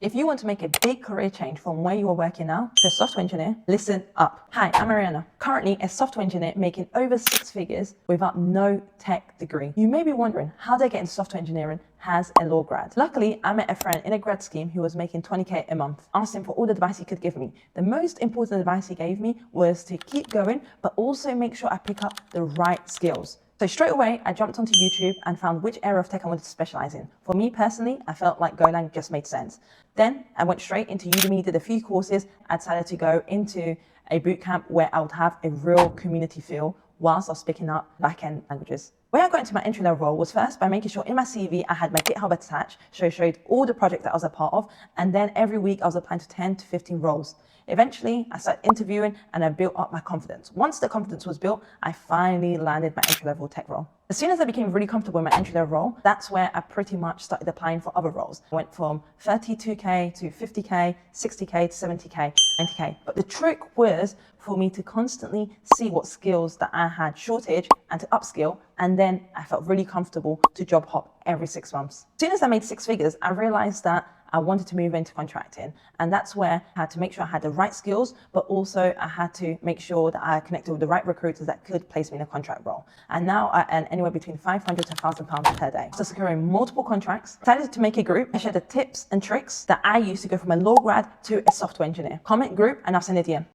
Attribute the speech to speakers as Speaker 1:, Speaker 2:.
Speaker 1: If you want to make a big career change from where you are working now to a software engineer, listen up. Hi, I'm Mariana, currently a software engineer making over 6 figures without no tech degree. You may be wondering, how did I get into software engineering as a law grad? Luckily, I met a friend in a grad scheme who was making 20k a month. Asked him for all the advice he could give me. The most important advice he gave me was to keep going, but also make sure I pick up the right skills. So straight away, I jumped onto YouTube and found which area of tech I wanted to specialize in. For me personally, I felt like Golang just made sense. Then I went straight into Udemy, did a few courses. I decided to go into a bootcamp where I would have a real community feel whilst I was picking up back-end languages. Where I got into my entry-level role was first by making sure in my CV I had my GitHub attached, so it showed all the projects that I was a part of, and then every week I was applying to 10 to 15 roles. Eventually, I started interviewing and I built up my confidence. Once the confidence was built, I finally landed my entry-level tech role. As soon as I became really comfortable in my entry-level role, that's where I pretty much started applying for other roles. I went from 32k to 50k, 60k to 70k, 90k. But the trick was for me to constantly see what skills that I had shortage and to upskill, and then I felt really comfortable to job hop every 6 months. As soon as I made 6 figures, I realized that I wanted to move into contracting, and that's where I had to make sure I had the right skills, but also I had to make sure that I connected with the right recruiters that could place me in a contract role. And now I earn anywhere between £500 to £1,000 per day. After securing multiple contracts, I decided to make a group. I shared the tips and tricks that I used to go from a law grad to a software engineer. Comment group and I'll send a DM.